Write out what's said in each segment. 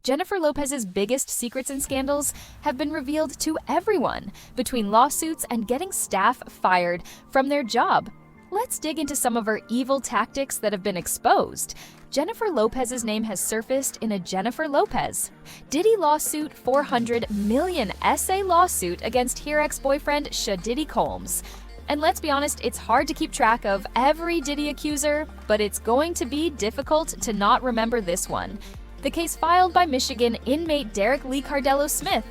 Jennifer Lopez's biggest secrets and scandals have been revealed to everyone, between lawsuits and getting staff fired from their job. Let's dig into some of her evil tactics that have been exposed. Jennifer Lopez's name has surfaced in a Jennifer Lopez Diddy lawsuit, $400 million essay lawsuit against her ex-boyfriend Diddy Combs. And let's be honest, it's hard to keep track of every Diddy accuser, but it's going to be difficult to not remember this one. The case filed by Michigan inmate Derek Lee Cardello Smith,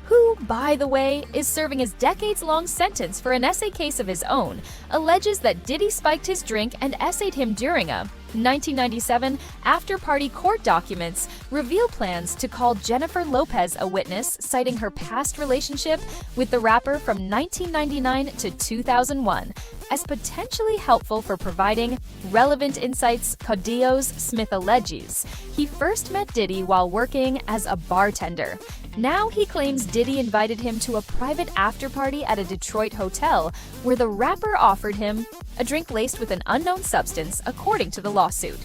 who, by the way, is serving his decades-long sentence for an essay case of his own, alleges that Diddy spiked his drink and essayed him during a 1997 after-party court. Documents reveal plans to call Jennifer Lopez a witness, citing her past relationship with the rapper from 1999 to 2001 as potentially helpful for providing relevant insights. Cardello Smith alleges he first met Diddy while working as a bartender. Now he claims Diddy invited him to a private after-party at a Detroit hotel where the rapper offered him a drink laced with an unknown substance, according to the lawsuit.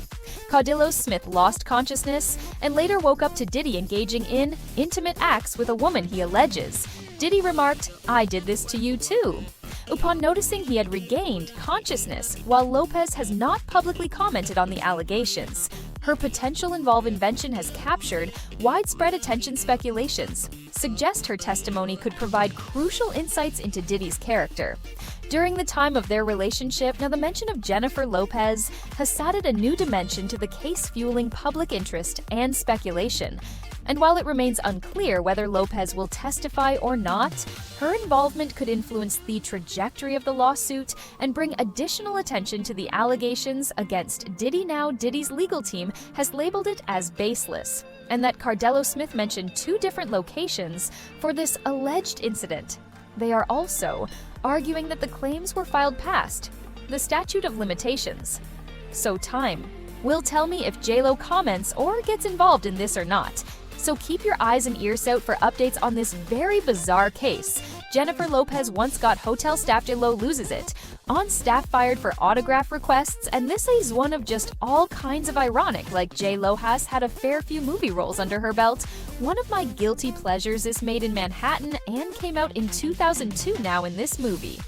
Cardello Smith lost consciousness and later woke up to Diddy engaging in intimate acts with a woman he alleges. Diddy remarked, "I did this to you too," upon noticing he had regained consciousness, while Lopez has not publicly commented on the allegations. Her potential invention has captured widespread attention. Speculations suggest her testimony could provide crucial insights into Diddy's character during the time of their relationship. Now, the mention of Jennifer Lopez has added a new dimension to the case, fueling public interest and speculation. And while it remains unclear whether Lopez will testify or not, her involvement could influence the trajectory of the lawsuit and bring additional attention to the allegations against Diddy. Now, Diddy's legal team has labeled it as baseless, and that Cardello Smith mentioned two different locations for this alleged incident. They are also arguing that the claims were filed past the statute of limitations. So time will tell me if J.Lo comments or gets involved in this or not. So keep your eyes and ears out for updates on this very bizarre case. Jennifer Lopez once got hotel staff. J.Lo loses it on staff fired for autograph requests, and this is one of just all kinds of ironic. Like, J.Lo has had a fair few movie roles under her belt. One of my guilty pleasures is Made in Manhattan and came out in 2002 now in this movie.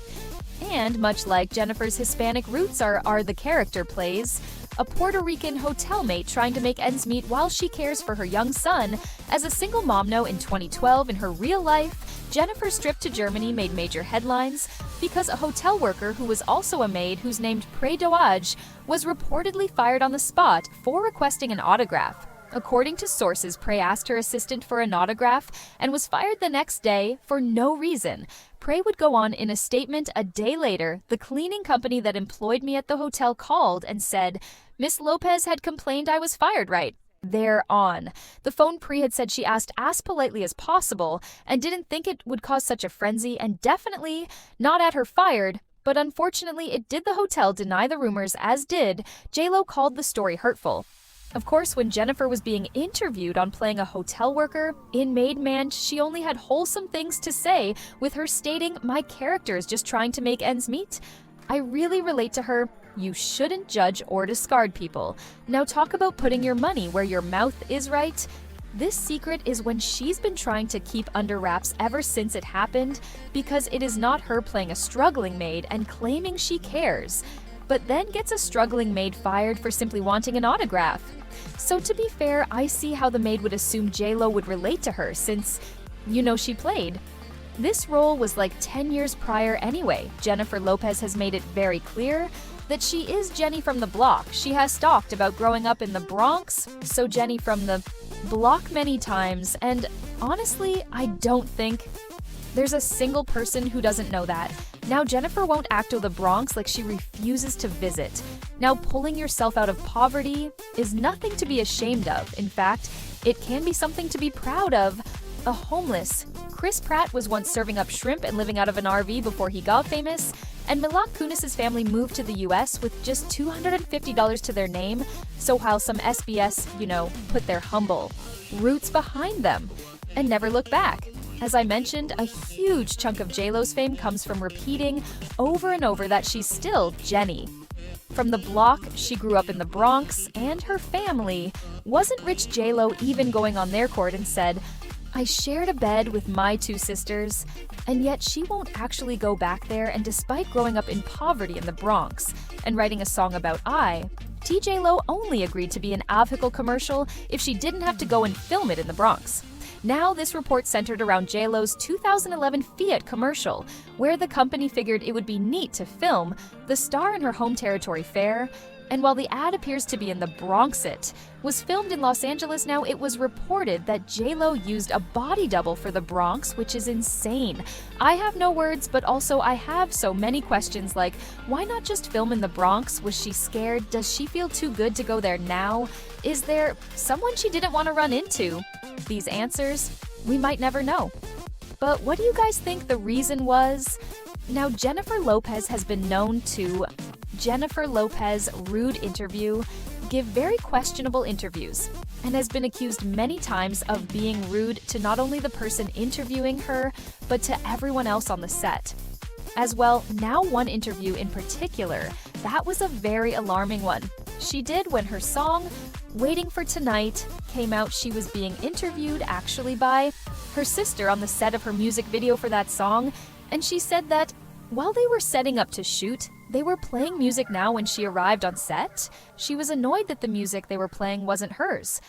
And much like Jennifer's Hispanic roots are the character plays a Puerto Rican hotel mate trying to make ends meet while she cares for her young son as a single mom. No, in 2012, in her real life, Jennifer's trip to Germany made major headlines because a hotel worker who was also a maid, who's named Prey Doage, was reportedly fired on the spot for requesting an autograph. According to sources, Prey asked her assistant for an autograph and was fired the next day for no reason. Prey would go on in a statement a day later, "The cleaning company that employed me at the hotel called and said, 'Miss Lopez had complained I was fired right there on the phone.'" Prey had said she asked as politely as possible and didn't think it would cause such a frenzy, and definitely not at her fired. But unfortunately, it did the hotel deny the rumors, as did J.Lo. Called the story hurtful. Of course, when Jennifer was being interviewed on playing a hotel worker in Maid Man, she only had wholesome things to say, with her stating, "My character is just trying to make ends meet." I really relate to her. You shouldn't judge or discard people. Now talk about putting your money where your mouth is, right? This secret is when she's been trying to keep under wraps ever since it happened, because it is not her playing a struggling maid and claiming she cares, but then gets a struggling maid fired for simply wanting an autograph. So to be fair, I see how the maid would assume J.Lo would relate to her, since, she played this role was like 10 years prior anyway. Jennifer Lopez has made it very clear that she is Jenny from the block. She has talked about growing up in the Bronx, so Jenny from the block many times, and honestly, I don't think there's a single person who doesn't know that. Now, Jennifer won't act o' the Bronx like she refuses to visit. Now, pulling yourself out of poverty is nothing to be ashamed of. In fact, it can be something to be proud of. A homeless Chris Pratt was once serving up shrimp and living out of an RV before he got famous, and Mila Kunis's family moved to the US with just $250 to their name, so while some SBS, put their humble roots behind them and never look back. As I mentioned, a huge chunk of J.Lo's fame comes from repeating over and over that she's still Jenny. From the block, she grew up in the Bronx, and her family. Wasn't rich J-Lo even going on their court and said, "I shared a bed with my two sisters," and yet she won't actually go back there, and despite growing up in poverty in the Bronx and writing a song about TJ-Lo only agreed to be in Avhickle commercial if she didn't have to go and film it in the Bronx. Now, this report centered around J-Lo's 2011 Fiat commercial, where the company figured it would be neat to film the star in her home territory fair. And while the ad appears to be in the Bronx, it was filmed in Los Angeles. Now, it was reported that J-Lo used a body double for the Bronx, which is insane. I have no words, but also I have so many questions like, why not just film in the Bronx? Was she scared? Does she feel too good to go there now? Is there someone she didn't want to run into? These answers, we might never know. But what do you guys think the reason was? Now, Jennifer Lopez has been known to Jennifer Lopez rude interview, give very questionable interviews, and has been accused many times of being rude to not only the person interviewing her, but to everyone else on the set. As well, now one interview in particular, that was a very alarming one. She did when her song, Waiting for Tonight, came out. She was being interviewed actually by her sister on the set of her music video for that song, and she said that while they were setting up to shoot, they were playing music now when she arrived on set. She was annoyed that the music they were playing wasn't hers.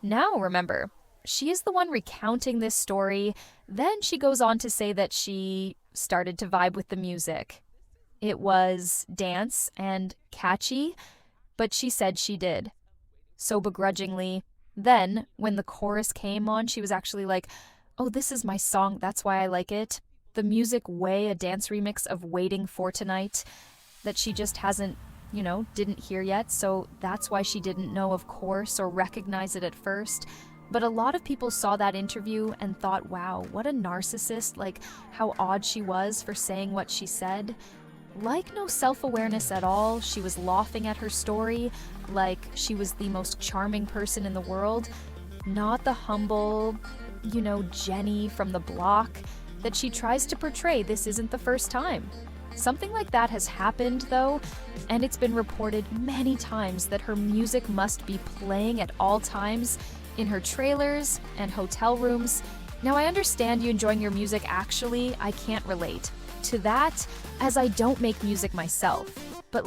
Now, remember, she is the one recounting this story. Then she goes on to say that she started to vibe with the music. It was dance and catchy, but she said she did. So begrudgingly. Then, when the chorus came on, she was actually like, "Oh, this is my song, that's why I like it." The music Way, a dance remix of Waiting for Tonight that she just hasn't, didn't hear yet, so that's why she didn't know, of course, or recognize it at first. But a lot of people saw that interview and thought, wow, what a narcissist, like how odd she was for saying what she said. Like no self-awareness at all. She was laughing at her story like she was the most charming person in the world, not the humble, Jenny from the block that she tries to portray. This isn't the first time. Something like that has happened, though, and it's been reported many times that her music must be playing at all times in her trailers and hotel rooms. Now, I understand you enjoying your music. Actually, I can't relate to that, as I don't make music myself. But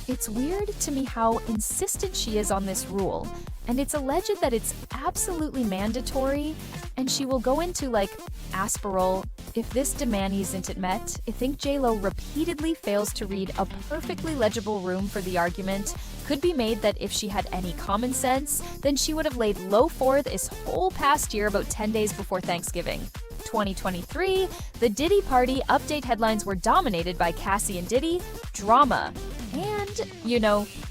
it's weird to me how insistent she is on this rule, and it's alleged that it's absolutely mandatory, and she will go into Asperol if this demand isn't met. I think J-Lo repeatedly fails to read a perfectly legible room for the argument. Could be made that if she had any common sense, then she would have laid low for this whole past year about 10 days before Thanksgiving. 2023, the Diddy Party update headlines were dominated by Cassie and Diddy, drama, and,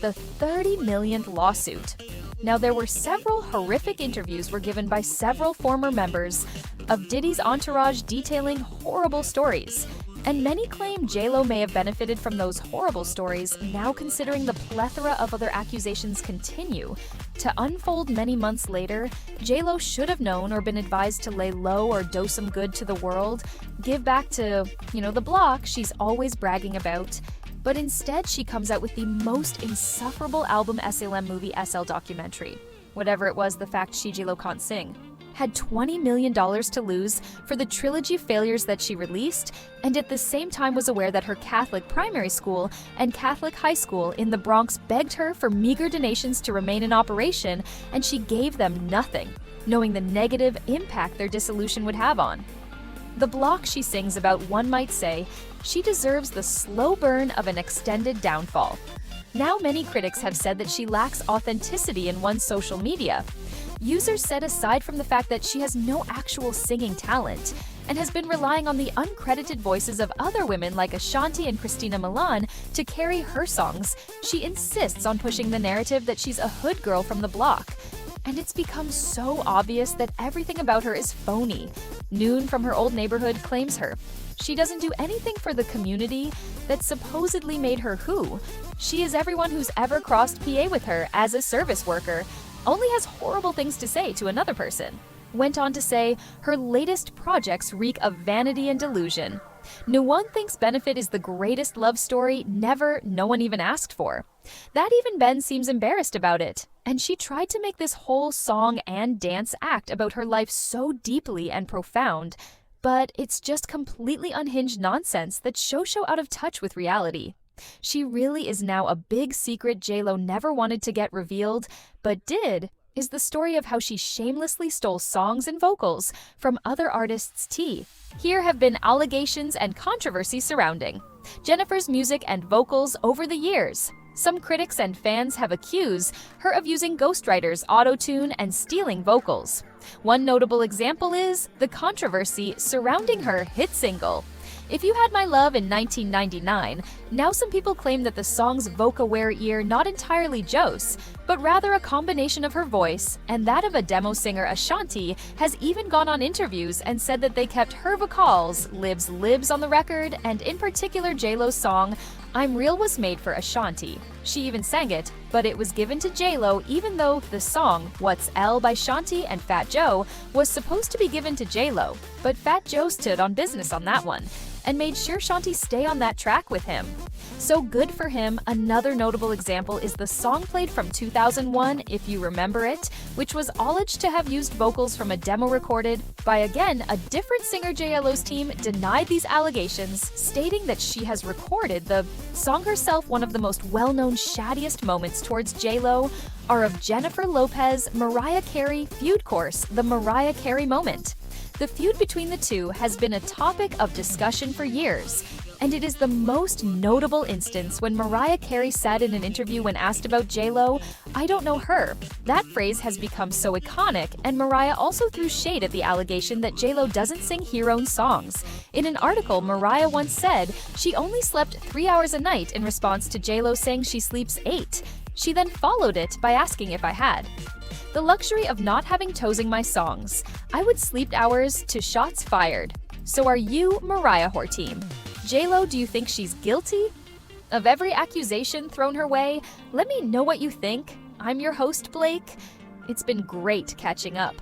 the 30 millionth lawsuit. Now, there were several horrific interviews were given by several former members of Diddy's entourage detailing horrible stories. And many claim J-Lo may have benefited from those horrible stories, now considering the plethora of other accusations continue to unfold many months later. J-Lo should have known or been advised to lay low or do some good to the world, give back to, the block she's always bragging about. But instead, she comes out with the most insufferable album SLM movie SL documentary. Whatever it was, the fact J-Lo can't sing. Had $20 million to lose for the trilogy failures that she released, and at the same time was aware that her Catholic primary school and Catholic high school in the Bronx begged her for meager donations to remain in operation, and she gave them nothing, knowing the negative impact their dissolution would have on the block she sings about. One might say she deserves the slow burn of an extended downfall. Now, many critics have said that she lacks authenticity in one's social media. Users said aside from the fact that she has no actual singing talent and has been relying on the uncredited voices of other women like Ashanti and Christina Milian to carry her songs, she insists on pushing the narrative that she's a hood girl from the block. And it's become so obvious that everything about her is phony. Noon from her old neighborhood claims her. She doesn't do anything for the community that supposedly made her who. She is everyone who's ever crossed PA with her as a service worker. Only has horrible things to say to another person. Went on to say, her latest projects reek of vanity and delusion. No one thinks Benefit is the greatest love story no one even asked for. That even Ben seems embarrassed about it. And she tried to make this whole song and dance act about her life so deeply and profound, but it's just completely unhinged nonsense that's so out of touch with reality. She really is now a big secret JLo never wanted to get revealed, but did, is the story of how she shamelessly stole songs and vocals from other artists' tea. Here have been allegations and controversy surrounding Jennifer's music and vocals over the years. Some critics and fans have accused her of using ghostwriters, auto-tune, and stealing vocals. One notable example is the controversy surrounding her hit single, If You Had My Love in 1999. Now some people claim that the song's voca-aware ear not entirely Joe's, but rather a combination of her voice and that of a demo singer Ashanti has even gone on interviews and said that they kept her vocals libs on the record, and in particular JLo's song I'm Real was made for Ashanti. She even sang it, but it was given to JLo even though the song What's L by Shanti and Fat Joe was supposed to be given to JLo, but Fat Joe stood on business on that one and made sure Shanti stay on that track with him. So good for him. Another notable example is the song played from 2001, If You Remember It, which was alleged to have used vocals from a demo recorded by, again, a different singer. JLo's team denied these allegations, stating that she has recorded the song herself. One of the most well-known shadiest moments towards JLo are of Jennifer Lopez, Mariah Carey feud course, the Mariah Carey moment. The feud between the two has been a topic of discussion for years, and it is the most notable instance when Mariah Carey said in an interview when asked about JLo, "I don't know her." That phrase has become so iconic, and Mariah also threw shade at the allegation that JLo doesn't sing her own songs. In an article, Mariah once said she only slept 3 hours a night in response to JLo saying she sleeps 8. She then followed it by asking if I had the luxury of not having to sing my songs. I would sleep hours to shots fired. So are you, Mariah Whore team? JLo, do you think she's guilty of every accusation thrown her way? Let me know what you think. I'm your host, Blake. It's been great catching up.